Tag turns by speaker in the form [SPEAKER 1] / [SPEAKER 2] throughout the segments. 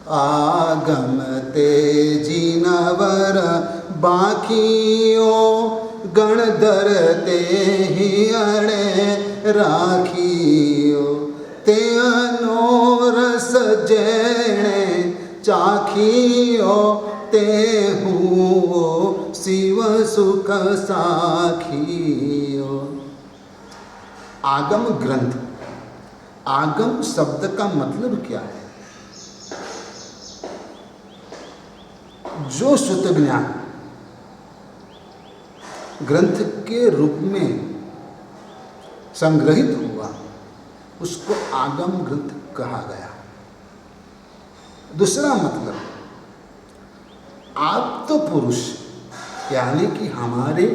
[SPEAKER 1] आगम तेजी नवर बाखियो गणधर ते ही अड़े राखियो ते अनोरस जेणे चाखियो ते हुओ शिव सुख साखियो। आगम ग्रंथ, आगम शब्द का मतलब क्या है? जो शुद्ध ज्ञान ग्रंथ के रूप में संग्रहित हुआ उसको आगम ग्रंथ कहा गया। दूसरा मतलब आप तो पुरुष यानी कि हमारे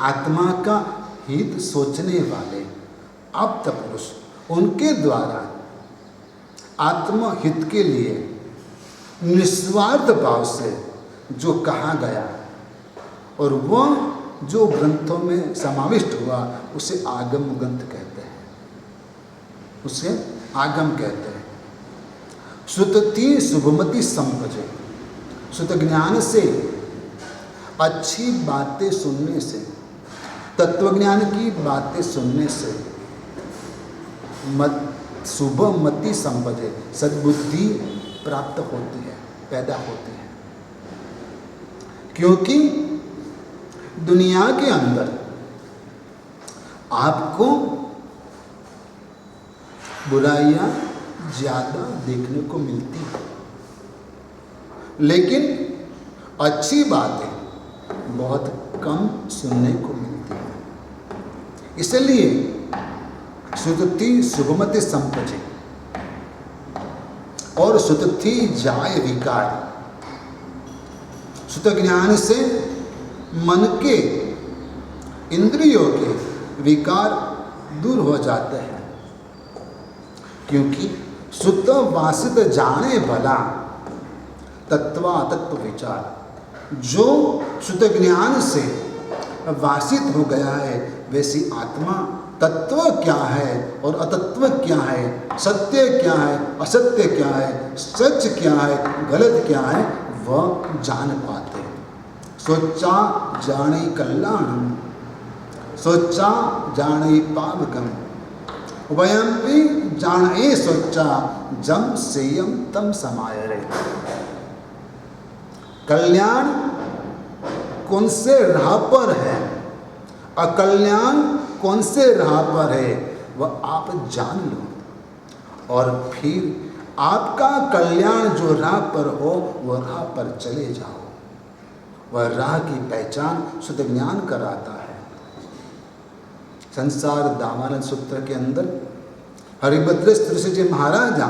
[SPEAKER 1] आत्मा का हित सोचने वाले आप तो पुरुष, उनके द्वारा आत्महित के लिए निस्वार्थ भाव से जो कहा गया और वह जो ग्रंथों में समाविष्ट हुआ उसे आगम ग्रंथ कहते हैं, उसे आगम कहते हैं। सुतति शुभमति संपजे, सुत ज्ञान से, अच्छी बातें सुनने से, तत्वज्ञान की बातें सुनने से शुभमति संपजे, सद्बुद्धि प्राप्त होती है, पैदा होती है। क्योंकि दुनिया के अंदर आपको बुराइयां ज्यादा देखने को मिलती है, लेकिन अच्छी बातें बहुत कम सुनने को मिलती है। इसलिए सुतति शुभमति संपजे और सुतति जाय विकार। सुत ज्ञान से मन के, इंद्रियों के विकार दूर हो जाते हैं, क्योंकि सुत वासित जाने भला तत्वा तत्व विचार। जो सुत ज्ञान से वासित हो गया है वैसी आत्मा तत्व क्या है और अतत्व क्या है, सत्य क्या है, असत्य क्या है, सच क्या है, गलत क्या है, वह जान पाते। सोचा जाने कल्याणम, सोचा जाने पावकम, वयम भी जाने सोचा जम सेयम तम समाये रे। कल्याण कौन से राह पर है, अकल्याण कौन से राह पर है, वह आप जान लो और फिर आपका कल्याण जो राह पर हो वह राह पर चले जाओ। वह राह की पहचान शुद्ध ज्ञान कराता है। संसार दामानंद सूत्र के अंदर हरिभद्र ऋषि जी महाराज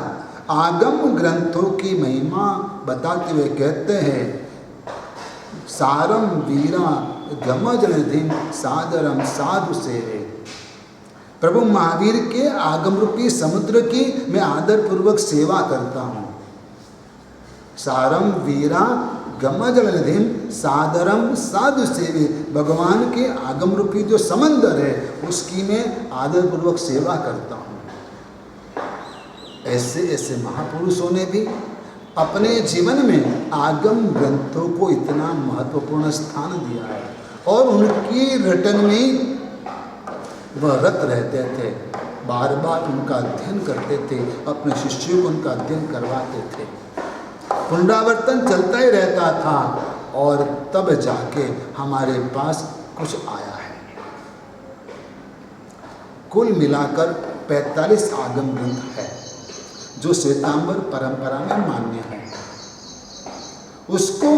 [SPEAKER 1] आगम ग्रंथों की महिमा बताते हुए कहते हैं, सारम वीरा गमजलधिम सादरम साधु सेवे। प्रभु महावीर के आगम रूपी समुद्र की मैं आदर पूर्वक सेवा करता हूँ। सारम वीरा गमजलधिम सादरम साधु सेवे। भगवान के आगम रूपी जो समंदर है उसकी मैं आदर पूर्वक सेवा करता हूँ। ऐसे ऐसे महापुरुषों ने भी अपने जीवन में आगम ग्रंथों को इतना महत्वपूर्ण स्थान दिया है और उनकी रटन में वह रत रहते थे, बार बार उनका अध्ययन करते थे, अपने शिष्यों को उनका अध्ययन करवाते थे। पुनरावर्तन चलता ही रहता था और तब जाके हमारे पास कुछ आया है। कुल मिलाकर 45 आगम ग्रंथ है जो श्वेतांबर परंपरा में मान्य है। उसको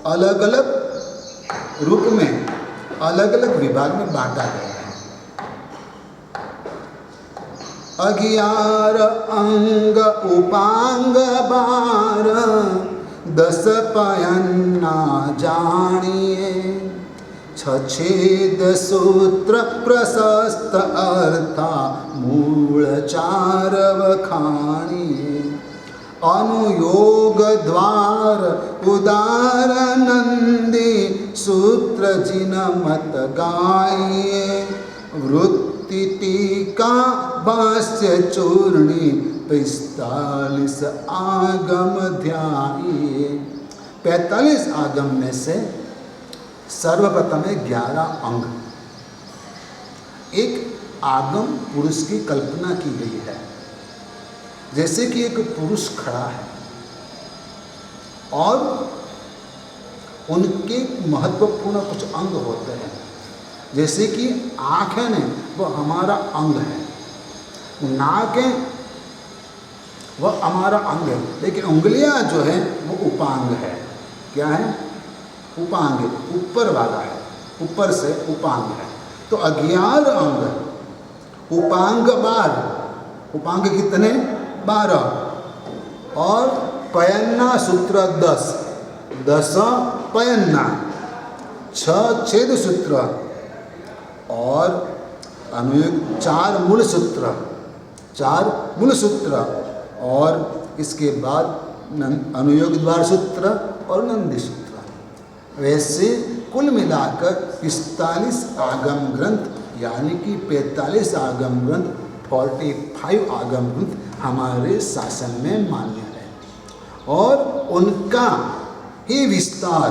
[SPEAKER 1] अलग अलग रूप में अलग अलग विभाग में बांटा गया है। 11 अंग उपांग 12 10 पयन्ना जानिए। 6 छेद सूत्र प्रशस्त अर्था मूल 4 वखाणिए। अनुयोग द्वार उदार नंदी सूत्र जिन मत गाइए। वृत्ति टीका भाष्य चूर्णी 45 आगम ध्याये। 45 आगम में से सर्वप्रथम है 11 अंग। एक आगम पुरुष की कल्पना की गई है, जैसे कि एक पुरुष खड़ा है और उनके महत्वपूर्ण कुछ अंग होते हैं, जैसे कि आँख है न, वो हमारा अंग है, नाक है वह हमारा अंग है, लेकिन उंगलियां जो है वो उपांग है। क्या है? उपांग, ऊपर वाला है, ऊपर से उपांग है। तो 11 अंग, उपांग 12, उपांग कितने? 12, और पयन्ना सूत्र 10, 10 पयन्ना, 6 छेद सूत्र और अनुयुक्त 4 मूल सूत्र, 4 मूल सूत्र, और इसके बाद अनुयोग द्वार सूत्र और नंदी सूत्र। वैसे कुल मिलाकर 45 आगम ग्रंथ, यानी कि 45 आगम ग्रंथ, 45 आगम ग्रंथ हमारे शासन में मान्य है, और उनका ही विस्तार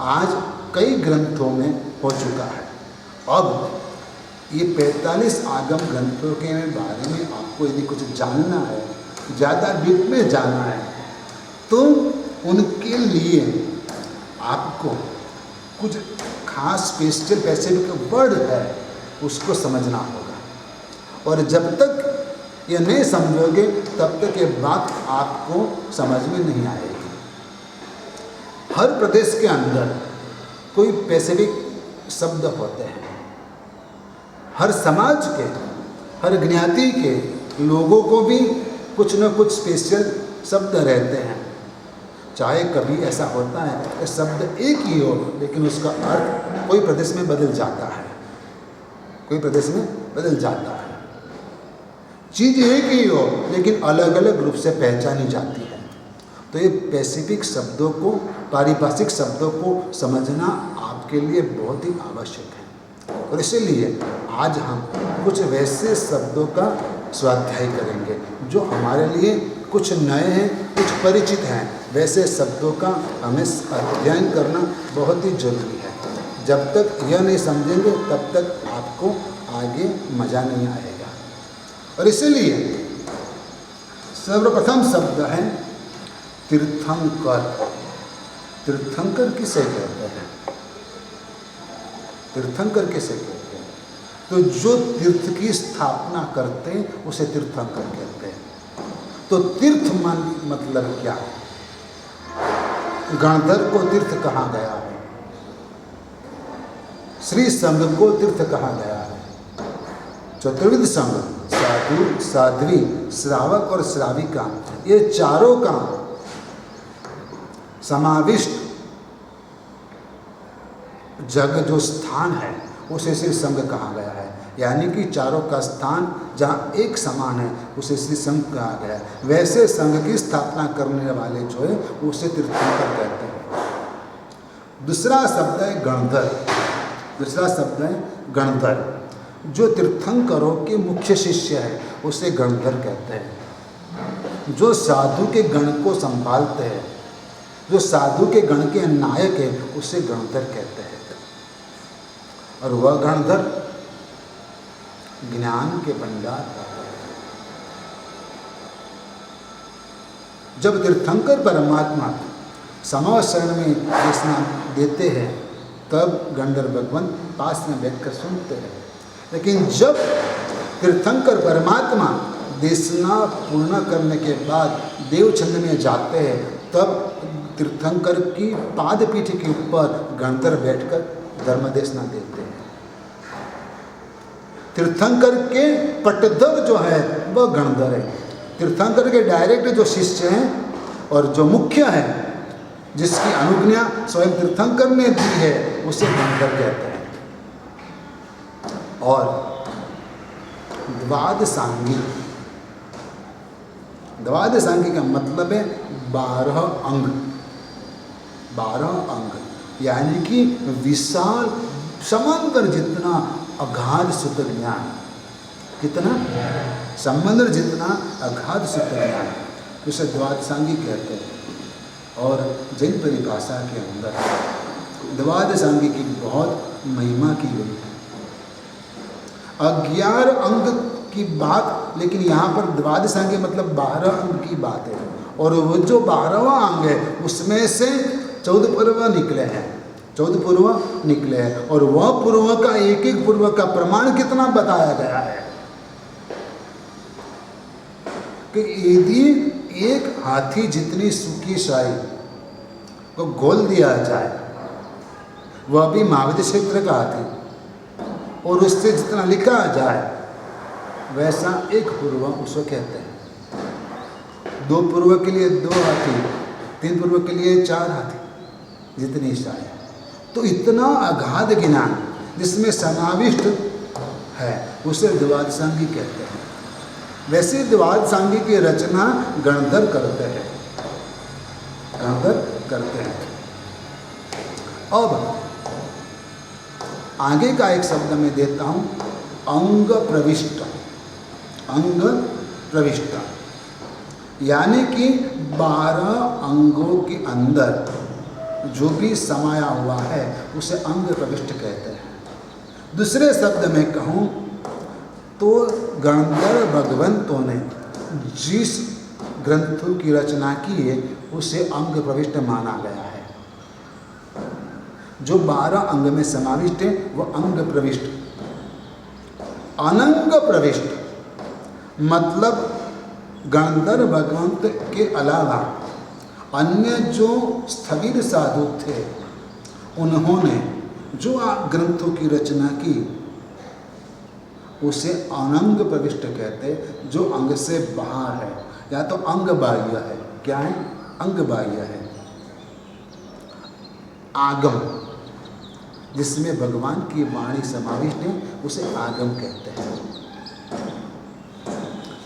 [SPEAKER 1] आज कई ग्रंथों में हो चुका है। अब ये 45 आगम ग्रंथों के बारे में आपको यदि कुछ जानना है, ज़्यादा डीप में जाना है, तो उनके लिए आपको कुछ खास स्पेशल स्पेसिफिक वर्ड है उसको समझना होगा, और जब तक ये नहीं समझोगे तब तक ये बात आपको समझ में नहीं आएगी। हर प्रदेश के अंदर कोई स्पेसिफिक शब्द होते हैं, हर समाज के, हर ज्ञाति के लोगों को भी कुछ न कुछ स्पेशल शब्द रहते हैं। चाहे कभी ऐसा होता है कि शब्द एक ही हो, लेकिन उसका अर्थ कोई प्रदेश में बदल जाता है, कोई प्रदेश में बदल जाता है। चीज़ एक ही हो, लेकिन अलग अलग रूप से पहचानी जाती है। तो ये स्पेसिफिक शब्दों को, पारिभाषिक शब्दों को समझना आपके लिए बहुत ही आवश्यक है, और इसीलिए आज हम कुछ वैसे शब्दों का स्वाध्याय करेंगे जो हमारे लिए कुछ नए हैं, कुछ परिचित हैं। वैसे शब्दों का हमें अध्ययन करना बहुत ही जरूरी है। जब तक यह नहीं समझेंगे तब तक आपको आगे मज़ा नहीं आएगा। और इसीलिए सर्वप्रथम शब्द है तीर्थंकर। तीर्थंकर किसे कहते हैं? तीर्थंकर किसे कहते हैं? तो जो तीर्थ की स्थापना करते हैं उसे तीर्थंकर कहते हैं। तो तीर्थ मतलब क्या है? गणधर को तीर्थ कहा गया है, श्री संघ को तीर्थ कहा गया है, चतुर्विध संघ, साधु, साध्वी, श्रावक और श्राविका, ये चारों का समाविष्ट जगह जो स्थान है उसे श्री संघ कहा गया है। यानी कि चारों का स्थान जहाँ एक समान है उसे श्री संघ कहा गया है। वैसे संघ की स्थापना करने वाले जो है उसे तीर्थंकर कहते हैं। दूसरा शब्द है गणधर। दूसरा शब्द है गणधर। जो तीर्थंकरों के मुख्य शिष्य है उसे गणधर कहते हैं। जो साधु के गण को संभालते हैं, जो साधु के गण के नायक है, उसे गणधर कहते हैं। और वह गणधर ज्ञान के भंडार का है। जब तीर्थंकर परमात्मा समावसरण में देशना देते हैं तब गंधर्व भगवान पास में बैठकर सुनते हैं। लेकिन जब तीर्थंकर परमात्मा देशना पूर्ण करने के बाद देवछंद में जाते हैं तब तीर्थंकर की पादपीठ के ऊपर गंधर्व बैठकर धर्म देशना देते हैं। तीर्थंकर के पट्टधर जो है वह गणधर है। तीर्थंकर के डायरेक्ट जो शिष्य हैं और जो मुख्य है, जिसकी अनुज्ञा स्वयं तीर्थंकर ने दी है, उसे गणधर कहते हैं। और द्वादशांगी, द्वादशांगी का मतलब है 12 अंग। 12 अंग यानी कि विशाल समंदर जितना अगाध शुद्ध ज्ञान। कितना? संबंध जितना अगाध शुद्ध ज्ञान, उसे द्वादशांगी कहते हैं। और जैन परिभाषा के अंदर द्वादशांगी की बहुत महिमा की गई है। 11 अंग की बात, लेकिन यहाँ पर द्वादशांगी मतलब 12 अंग की बात है। और वो जो 12वां अंग है उसमें से 14 पूर्व निकले हैं, 14 पूर्व निकले हैं। और वह पूर्व का एक एक पूर्व का प्रमाण कितना बताया गया है कि यदि एक हाथी जितनी सूखी शाही को घोल दिया जाए, वह भी महाविद्य क्षेत्र का हाथी, और उससे जितना लिखा जाए वैसा एक पूर्व उसको कहते हैं। 2 पूर्व के लिए 2 हाथी, 3 पूर्व के लिए 4 हाथी जितनी शाही। तो इतना अगाध ज्ञान जिसमें समाविष्ट है उसे द्वादशांगी कहते हैं। वैसे द्वादशांगी की रचना गणधर करते हैं, गणधर करते हैं। अब आगे का एक शब्द मैं देता हूं, अंग प्रविष्ट। अंग प्रविष्ट यानी कि 12 अंगों के अंदर जो भी समाया हुआ है उसे अंग प्रविष्ट कहते हैं। दूसरे शब्द में कहूँ तो गणधर भगवंतों ने जिस ग्रंथों की रचना की है उसे अंग प्रविष्ट माना गया है। जो 12 अंग में समाविष्ट है वह अंग प्रविष्ट। अनंग प्रविष्ट मतलब गणधर भगवंत के अलावा अन्य जो स्थविर साधु थे उन्होंने जो ग्रंथों की रचना की उसे अनंग प्रविष्ट कहते, जो अंग से बाहर है, या तो अंग बाह्य है। क्या है? अंग बाह्य है। आगम जिसमें भगवान की वाणी समाविष्ट है उसे आगम कहते हैं।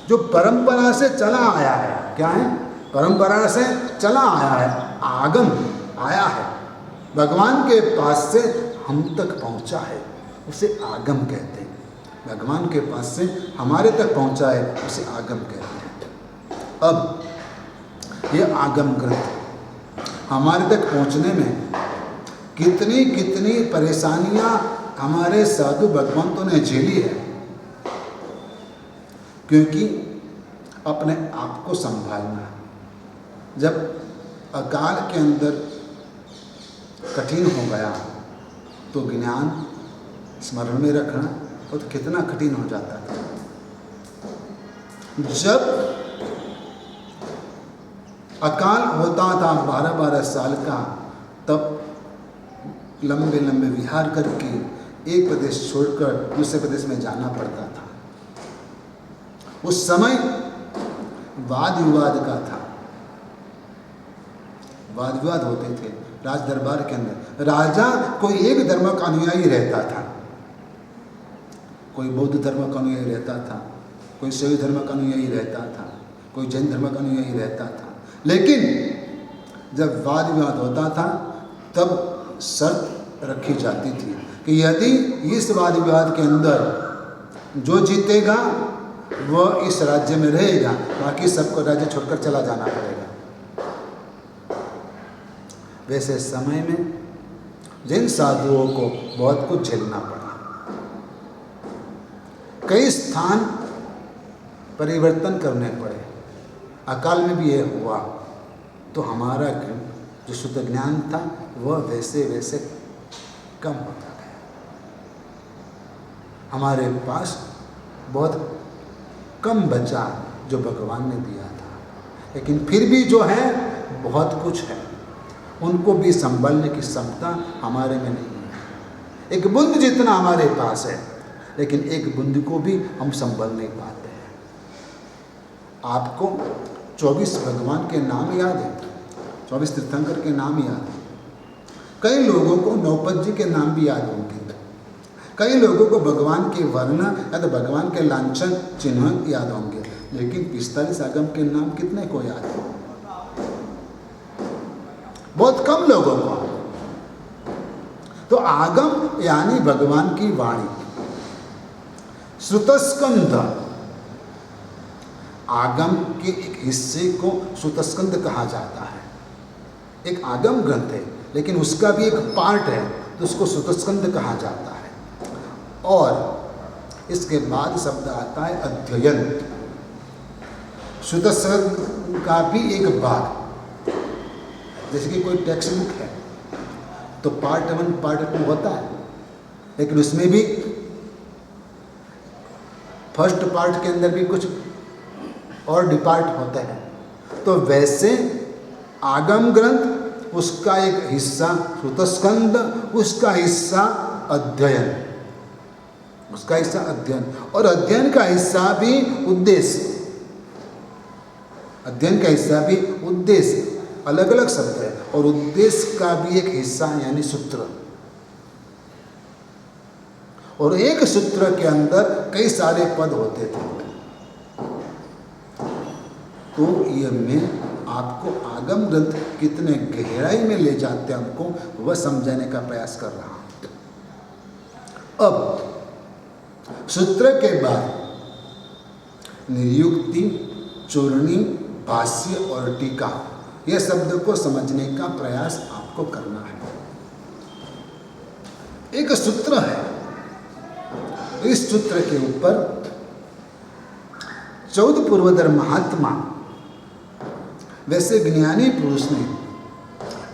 [SPEAKER 1] जो परंपरा से चला आया है, क्या है? परंपरा से चला आया है, आगम आया है, भगवान के पास से हम तक पहुंचा है, उसे आगम कहते हैं। भगवान के पास से हमारे तक पहुंचा है उसे आगम कहते हैं। अब ये आगम ग्रंथ हमारे तक पहुंचने में कितनी कितनी परेशानियां हमारे साधु भगवंतों ने झेली है, क्योंकि अपने आप को संभालना, जब अकाल के अंदर कठिन हो गया तो ज्ञान स्मरण में रखना वो तो कितना कठिन हो जाता था। जब अकाल होता था 12-12 साल का, तब लंबे लंबे विहार करके एक प्रदेश छोड़कर दूसरे प्रदेश में जाना पड़ता था। उस समय वाद विवाद का था, वाद विवाद होते थे राज दरबार के अंदर। राजा कोई एक धर्म का अनुयायी रहता था, कोई बौद्ध धर्म का अनुयायी रहता था, कोई शैव धर्म का अनुयायी रहता था, कोई जैन धर्म का अनुयायी रहता था। लेकिन जब वाद विवाद होता था तब शर्त रखी जाती थी कि यदि इस वाद विवाद के अंदर जो जीतेगा वह इस राज्य में रहेगा, बाकी सबको राज्य छोड़कर चला जाना पड़ेगा। वैसे समय में जिन साधुओं को बहुत कुछ झेलना पड़ा, कई स्थान परिवर्तन करने पड़े, अकाल में भी ये हुआ, तो हमारा जो शुद्ध ज्ञान था वह वैसे वैसे कम होता गया। हमारे पास बहुत कम बचा जो भगवान ने दिया था, लेकिन फिर भी जो है बहुत कुछ है, उनको भी संभालने की क्षमता हमारे में नहीं है। एक बूंद जितना हमारे पास है, लेकिन एक बूंद को भी हम संभाल नहीं पाते हैं। आपको 24 भगवान के नाम याद है, 24 तीर्थंकर के नाम याद है। कई लोगों को नौपत जी के नाम भी याद होंगे, कई लोगों को भगवान के वर्ण या तो भगवान के लांछन चिन्ह याद होंगे, लेकिन 45 आगम के नाम कितने को याद है? बहुत कम लोगों को। तो आगम यानी भगवान की वाणी। श्रुतस्कंध आगम के एक हिस्से को सूतस्कंद कहा जाता है। एक आगम ग्रंथ है लेकिन उसका भी एक पार्ट है तो उसको सूतस्कंद कहा जाता है। और इसके बाद शब्द आता है अध्ययन। सूतस्कंद का भी एक भाग, जैसे कि कोई टेक्स्ट बुक है तो पार्ट 1 पार्ट 2 होता है, लेकिन उसमें भी फर्स्ट पार्ट के अंदर भी कुछ और डिपार्ट होते हैं। तो वैसे आगम ग्रंथ उसका एक हिस्सा सूतस्कंद, उसका हिस्सा अध्ययन, उसका हिस्सा अध्ययन, और अध्ययन का हिस्सा भी उद्देश्य। अध्ययन का हिस्सा भी उद्देश्य, अलग अलग शब्द है, और उद्देश्य का भी एक हिस्सा यानी सूत्र। और एक सूत्र के अंदर कई सारे पद होते थे। तो ये मैं आपको आगम ग्रंथ कितने गहराई में ले जाते हैं हमको वह समझाने का प्रयास कर रहा हूं। अब सूत्र के बाद निरुक्ति, चूर्णी, भाष्य और टीका, यह शब्द को समझने का प्रयास आपको करना है। एक सूत्र है, इस सूत्र के ऊपर 14 पूर्वोत्तर महात्मा वैसे ज्ञानी पुरुष ने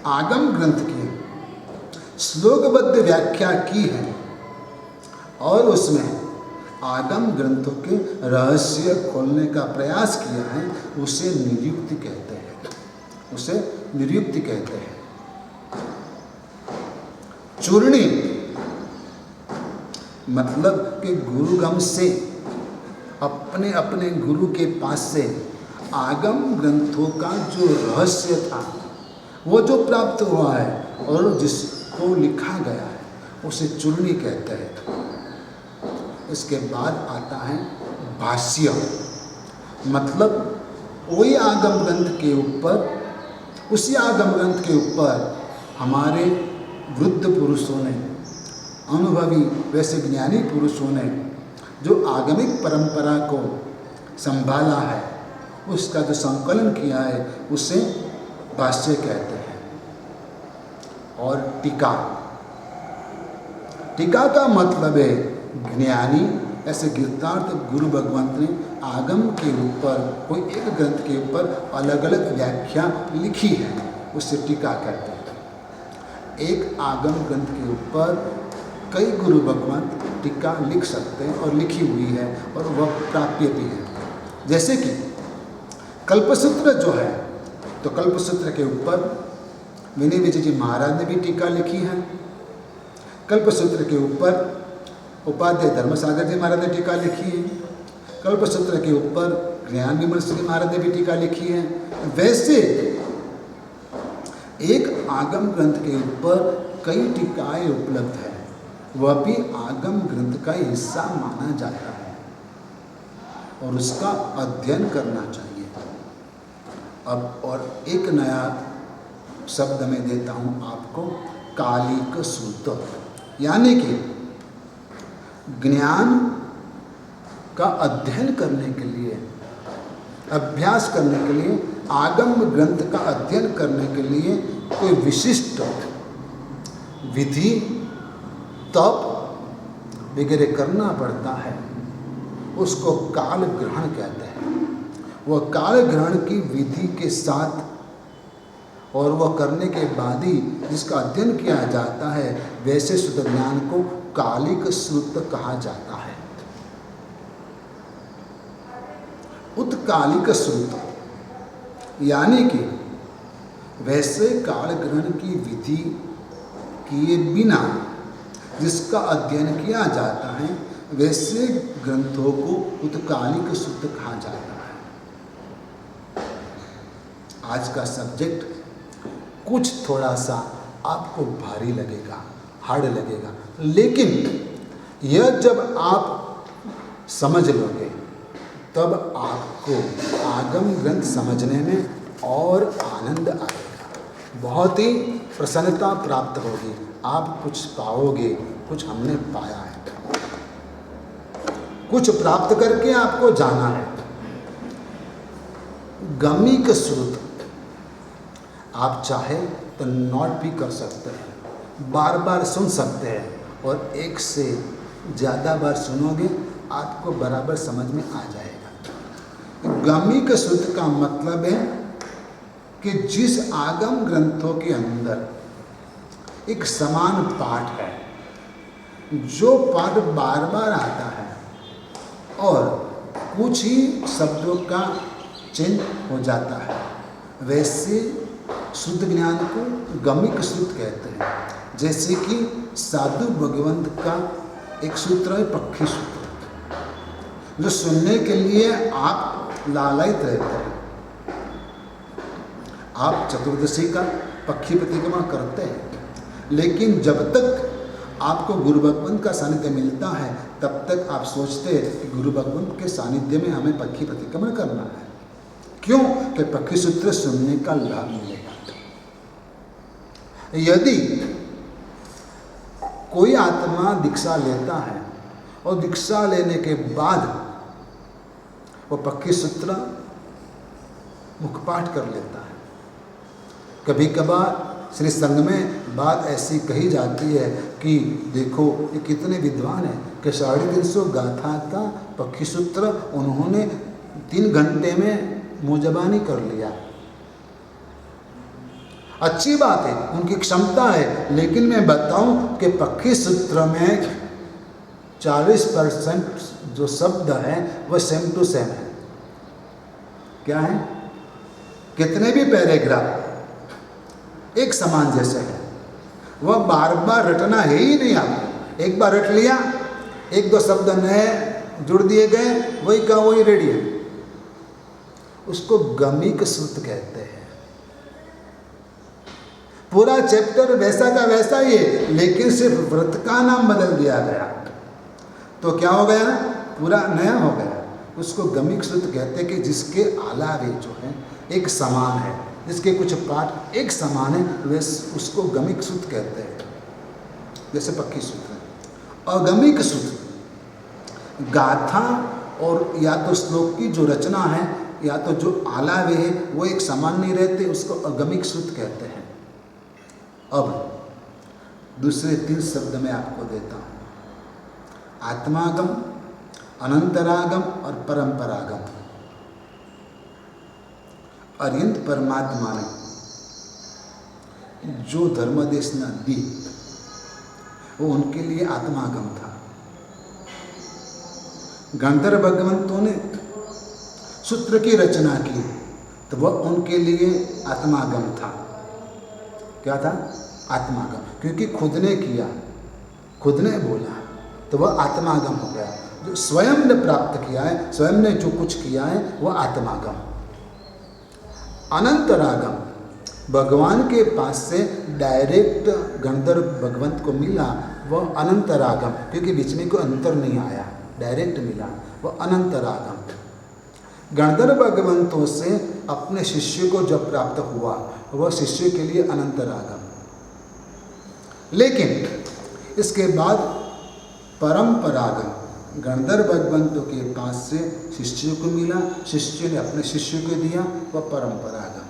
[SPEAKER 1] आगम ग्रंथ की श्लोकबद्ध व्याख्या की है और उसमें आगम ग्रंथों के रहस्य खोलने का प्रयास किया है। उसे निरुक्ति कहते हैं, उसे निरुक्ति कहते हैं। चूर्णी मतलब कि गुरुगम से, अपने अपने गुरु के पास से आगम ग्रंथों का जो रहस्य था वो जो प्राप्त हुआ है और जिसको लिखा गया है उसे चूर्णी कहते हैं। इसके बाद आता है भाष्य, मतलब वही आगम ग्रंथ के ऊपर, उसी आगम ग्रंथ के ऊपर हमारे वृद्ध पुरुषों ने, अनुभवी वैसे ज्ञानी पुरुषों ने जो आगमिक परंपरा को संभाला है, उसका जो संकलन किया है उसे भाष्य कहते हैं। और टीका, टीका का मतलब है ज्ञानी, ऐसे गीतार्थ गुरु भगवंत ने आगम के ऊपर, कोई एक ग्रंथ के ऊपर अलग अलग व्याख्या लिखी है, उसे टीका कहते हैं। एक आगम ग्रंथ के ऊपर कई गुरु भगवंत टीका लिख सकते हैं और लिखी हुई है और वह प्राप्य भी है। जैसे कि कल्पसूत्र जो है, तो कल्पसूत्र के ऊपर विनय विजय जी महाराज ने भी टीका लिखी है। कल्पसूत्र के ऊपर उपाध्याय धर्मसागर जी महाराज ने टीका लिखी है। कल्पसूत्र के ऊपर ज्ञान विमल श्री महाराज ने भी टीका लिखी है। वैसे एक आगम ग्रंथ के ऊपर कई टीकाएं उपलब्ध है, वह भी आगम ग्रंथ का हिस्सा माना जाता है और उसका अध्ययन करना चाहिए। अब और एक नया शब्द मैं देता हूँ आपको, कालिक सूत्र, यानी कि ज्ञान का अध्ययन करने के लिए, अभ्यास करने के लिए, आगम ग्रंथ का अध्ययन करने के लिए कोई विशिष्ट विधि, तप वगैरह करना पड़ता है, उसको काल ग्रहण कहते हैं। वह काल ग्रहण की विधि के साथ और वह करने के बाद ही जिसका अध्ययन किया जाता है, वैसे शुद्ध ज्ञान को कालिक सूत्र कहा जाता है। उत्कालिक सूत्र यानी कि वैसे काल ग्रहण की विधि किए बिना जिसका अध्ययन किया जाता है, वैसे ग्रंथों को उत्कालिक सूत्र कहा जाता है। आज का सब्जेक्ट कुछ थोड़ा सा आपको भारी लगेगा, हार्ड लगेगा, लेकिन यह जब आप समझ लोगे तब आपको आगम ग्रंथ समझने में और आनंद आएगा, बहुत ही प्रसन्नता प्राप्त होगी। आप कुछ पाओगे, कुछ हमने पाया है, कुछ प्राप्त करके आपको जाना है। गमिक श्रुत आप चाहे तो नोट भी कर सकते हैं, बार बार सुन सकते हैं, और एक से ज़्यादा बार सुनोगे आपको बराबर समझ में आ जाएगा। गमिक श्रुत का मतलब है कि जिस आगम ग्रंथों के अंदर एक समान पाठ है, जो पाठ बार बार आता है और कुछ ही शब्दों का चेंज हो जाता है, वैसे शुद्ध ज्ञान को गमिक श्रुत कहते हैं। जैसे कि साधु भगवंत का एक सूत्र है पक्षी सूत्र, जो सुनने के लिए आप लालायित रहते हैं। आप चतुर्दशी का पक्षी प्रतिक्रमण करते हैं, लेकिन जब तक आपको गुरु भगवंत का सानिध्य मिलता है तब तक आप सोचते हैं कि गुरु भगवंत के सानिध्य में हमें पक्षी प्रतिक्रमण करना है। क्यों? कि पक्षी सूत्र सुनने का लाभ मिलेगा। यदि कोई आत्मा दीक्षा लेता है और दीक्षा लेने के बाद वो पक्षी सूत्र मुखपाठ कर लेता है, कभी कभार श्री संघ में बात ऐसी कही जाती है कि देखो ये कितने विद्वान हैं कि 350 गाथा का पक्षी सूत्र उन्होंने 3 घंटे में मुंहजबानी कर लिया। अच्छी बात है, उनकी क्षमता है, लेकिन मैं बताऊं कि पक्षी सूत्र में 40% जो शब्द हैं वह सेम टू सेम है। क्या है? कितने भी पैराग्राफ एक समान जैसे है, वह बार बार रटना है ही नहीं। आपको एक बार रट लिया, 1-2 शब्द नए जुड़ दिए गए, वही का वही रेडी है। उसको गमिक श्रुत कहते हैं। पूरा चैप्टर वैसा का वैसा ही है, लेकिन सिर्फ व्रत का नाम बदल दिया गया, तो क्या हो गया? पूरा नया हो गया। उसको गमिक श्रुत कहते हैं कि जिसके आलावे जो है एक समान है, जिसके कुछ पाठ एक समान है, वैसे उसको गमिक श्रुत कहते हैं। जैसे पक्षी सूत्र। अगमिक श्रुत गाथा और या तो श्लोक की जो रचना है या तो जो आलावे है वो एक समान नहीं रहते, उसको अगमिक श्रुत कहते हैं। अब दूसरे 3 शब्द मैं आपको देता हूँ, आत्मागम, अनंतरागम और परंपरागम। अरिहंत परमात्मा ने जो धर्मदेशना दी वो उनके लिए आत्मागम था। गंधर्व भगवंतों ने सूत्र की रचना की तो वह उनके लिए आत्मागम था। क्या था? आत्मागम, क्योंकि खुद ने किया, खुद ने बोला, तो वह आत्मागम हो गया। जो स्वयं ने प्राप्त किया है, स्वयं ने जो कुछ किया है वह आत्मागम। अनंतरागम, भगवान के पास से डायरेक्ट गंधर्व भगवंत को मिला, वह अनंतरागम, क्योंकि बीच में कोई अंतर नहीं आया, डायरेक्ट मिला, वह अनंतरागम। गंधर्व भगवंतों से अपने शिष्य को जब प्राप्त हुआ वह शिष्य के लिए अनंतरागम। लेकिन इसके बाद परंपरागम, गंधर्व भगवंतों के पास से शिष्य को मिला, शिष्य ने अपने शिष्य को दिया, वह परंपरागम।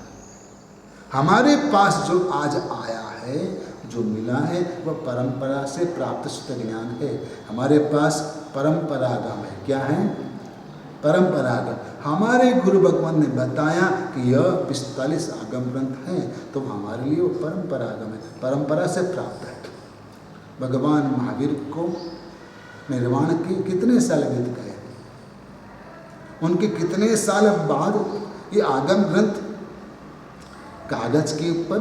[SPEAKER 1] हमारे पास जो आज आया है, जो मिला है, वह परंपरा से प्राप्त शुद्ध ज्ञान है। हमारे पास परंपरागम है। क्या है? परंपरागम। हमारे गुरु भगवान ने बताया कि यह 45 आगम ग्रंथ हैं, तो हमारे लिए वो परंपरागम है, परंपरा से प्राप्त है। भगवान महावीर को निर्वाण के कितने साल बीत गए, उनके कितने साल बाद ये आगम ग्रंथ कागज के ऊपर,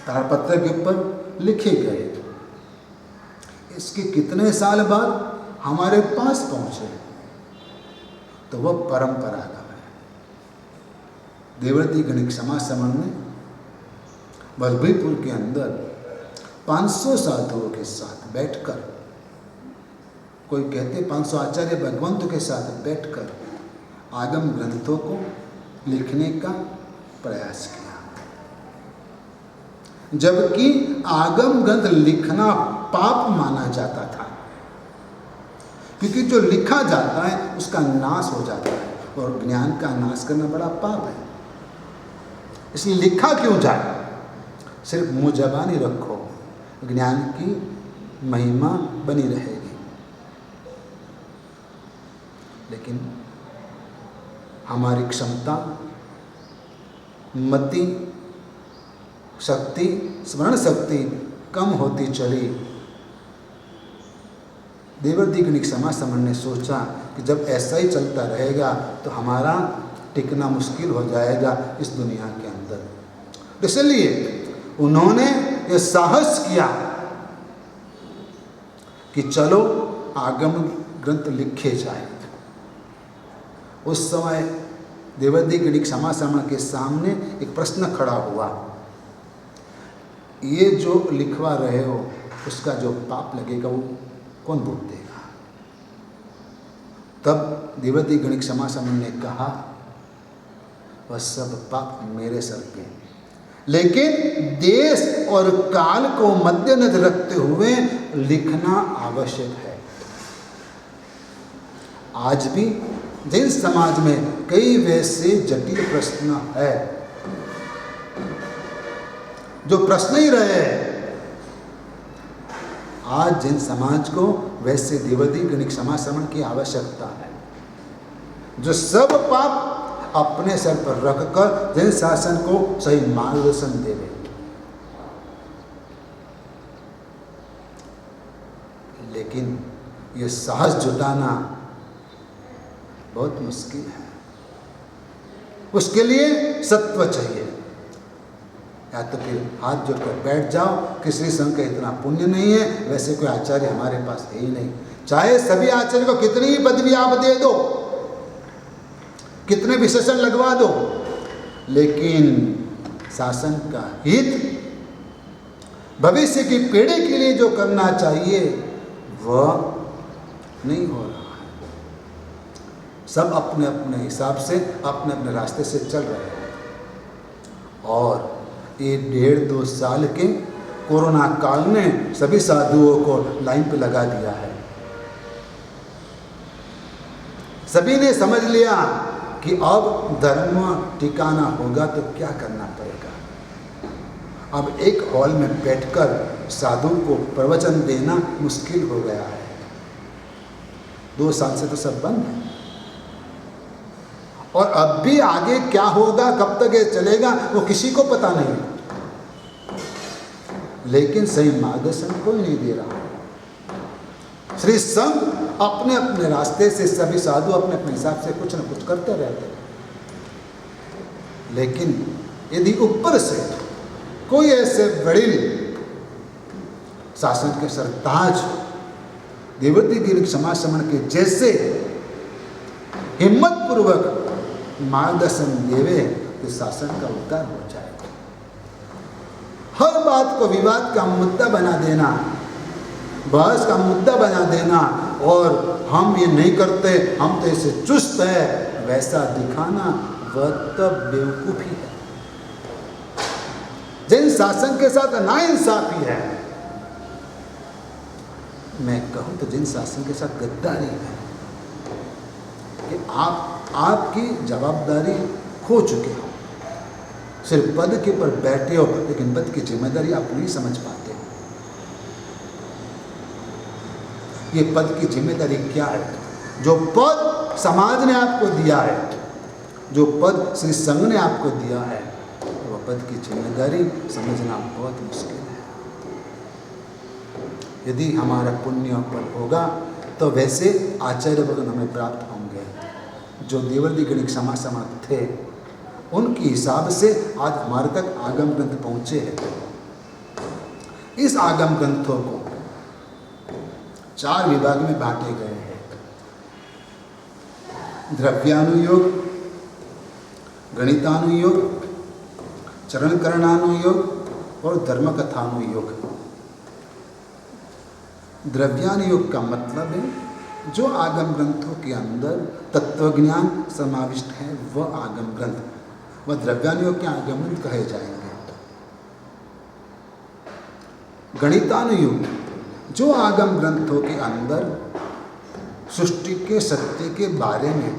[SPEAKER 1] ताड़पत्र के ऊपर लिखे गए। इसके कितने साल बाद हमारे पास पहुंचे, तो वह परंपरागम है। देवव्रती गणिक समाज समन में बलभीपुर के अंदर 500 साधुओं के साथ बैठकर, कोई कहते 500 आचार्य भगवंतों के साथ बैठकर आगम ग्रंथों को लिखने का प्रयास किया। जबकि आगम ग्रंथ लिखना पाप माना जाता था, क्योंकि जो लिखा जाता है उसका नाश हो जाता है, और ज्ञान का नाश करना बड़ा पाप है। इसलिए लिखा क्यों जाए, सिर्फ मुँह जबानी रखो, ज्ञान की महिमा बनी रहेगी। लेकिन हमारी क्षमता, मति शक्ति, स्मरण शक्ति कम होती चली। देवर्षि गणिक समासमण ने सोचा कि जब ऐसा ही चलता रहेगा तो हमारा टिकना मुश्किल हो जाएगा इस दुनिया के अंदर। इसलिए उन्होंने ये साहस किया कि चलो आगम ग्रंथ लिखे जाए। उस समय देवर्षि गणिक समासमण के सामने एक प्रश्न खड़ा हुआ, ये जो लिखवा रहे हो उसका जो पाप लगेगा वो कौन भोग देगा? तब देवर्षि गणिक समासमण ने कहा, वह सब पाप मेरे सर पे, लेकिन देश और काल को मद्देनजर रखते हुए लिखना आवश्यक है। आज भी जैन समाज में कई वैसे जटिल प्रश्न है जो प्रश्न ही रहे। आज जैन समाज को वैसे देवर्षि गणिक समासमण की आवश्यकता है, जो सब पाप अपने सर पर रखकर जैन शासन को सही मार्गदर्शन देवे। लेकिन ये साहस जुटाना बहुत मुश्किल है। उसके लिए सत्व चाहिए। या तो फिर हाथ जोड़कर बैठ जाओ कि श्री संघ का इतना पुण्य नहीं है, वैसे कोई आचार्य हमारे पास है ही नहीं। चाहे सभी आचार्य को कितनी ही पदवी आप दे दो, कितने विशेषण लगवा दो, लेकिन शासन का हित, भविष्य की पीढ़ी के लिए जो करना चाहिए वह नहीं हो रहा है। सब अपने अपने हिसाब से अपने अपने रास्ते से चल रहे हैं। और ये 1.5-2 साल के कोरोना काल ने सभी साधुओं को लाइन पे लगा दिया है। सभी ने समझ लिया कि अब धर्म टिकाना होगा तो क्या करना पड़ेगा। अब एक हॉल में बैठकर साधु को प्रवचन देना मुश्किल हो गया है। 2 साल से तो सब बंद है, और अब भी आगे क्या होगा, कब तक ये चलेगा, वो किसी को पता नहीं। लेकिन सही मार्गदर्शन कोई नहीं दे रहा। श्री संघ अपने अपने रास्ते से, सभी साधु अपने अपने हिसाब से कुछ न कुछ करते रहते हैं। लेकिन यदि ऊपर से कोई ऐसे वड़िल शासन के सरताज देवर्षि गणिक समासमण के जैसे हिम्मत पूर्वक मार्गदर्शन देवे तो शासन का उद्धार हो जाएगा। हर बात को विवाद का मुद्दा बना देना, बहस का मुद्दा बना देना, और हम ये नहीं करते, हम तो ऐसे चुस्त है, वैसा दिखाना, वह तो बेवकूफी है। जैन शासन के साथ नाइंसाफी है। मैं कहूं तो जैन शासन के साथ गद्दारी है कि आपकी जवाबदारी खो चुके हो। सिर्फ पद के ऊपर बैठे हो, लेकिन पद की जिम्मेदारी आप नहीं समझ पाते। ये पद की जिम्मेदारी क्या है? जो पद समाज ने आपको दिया है, जो पद श्री संघ ने आपको दिया है, वह पद की जिम्मेदारी समझना बहुत मुश्किल है। यदि हमारा पुण्य पद होगा तो वैसे आचार्य वर्ग हमें प्राप्त होंगे। जो देवर्षि गणिक समासमण थे, उनके हिसाब से आज हमारे तक आगम ग्रंथ पहुँचे हैं। इस आगम ग्रंथों को 4 विभाग में बांटे गए हैं। द्रव्यानुयोग, गणितानुयोग, चरणकरणानुयोग और धर्मकथानुयोग। द्रव्यानुयोग का मतलब है जो आगम ग्रंथों के अंदर तत्वज्ञान समाविष्ट है, वह आगम ग्रंथ, वह द्रव्यानुयोग के आगम ग्रंथ कहे जाएंगे। गणितानुयोग, जो आगम ग्रंथों के अंदर सृष्टि के सत्य के बारे में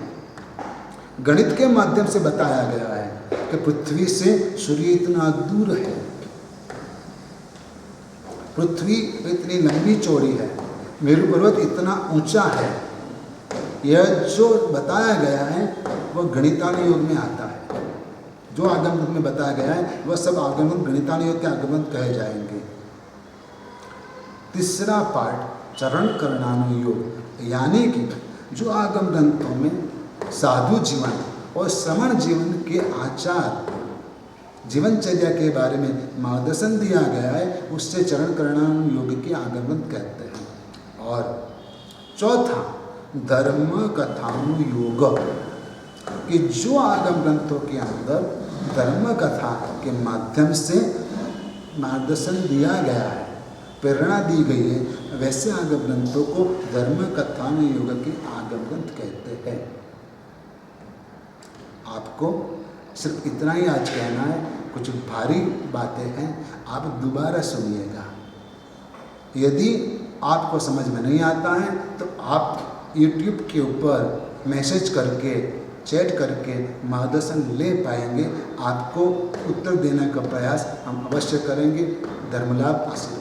[SPEAKER 1] गणित के माध्यम से बताया गया है कि पृथ्वी से सूर्य इतना दूर है, पृथ्वी इतनी लंबी चौड़ी है, मेरू पर्वत इतना ऊंचा है। यह जो बताया गया है वह गणितानुयोग योग में आता है। जो आगम ग्रंथ में बताया गया है वह सब आगम ग्रंथ गणितानुयोग योग के आगम ग्रंथ कहे जाएंगे। तीसरा पाठ चरण करणानुयोग, यानी कि जो आगम ग्रंथों में साधु जीवन और श्रमण जीवन के आचार, जीवनचर्या के बारे में मार्गदर्शन दिया गया है, उससे चरण करणानुयोग के आगम ग्रंथ कहते हैं। और चौथा धर्म कथानुयोग, कि जो आगम ग्रंथों के अंदर धर्म कथा के माध्यम से मार्गदर्शन दिया गया है, प्रेरणा दी गई है, वैसे आगम ग्रंथों को धर्म कथानुयोग के आगम ग्रंथ कहते हैं। आपको सिर्फ इतना ही आज कहना है, कुछ भारी बातें हैं, आप दोबारा सुनिएगा। यदि आपको समझ में नहीं आता है तो आप YouTube के ऊपर मैसेज करके, चैट करके मार्गदर्शन ले पाएंगे। आपको उत्तर देने का प्रयास हम अवश्य करेंगे। धर्मलाभ आशीर्वाद।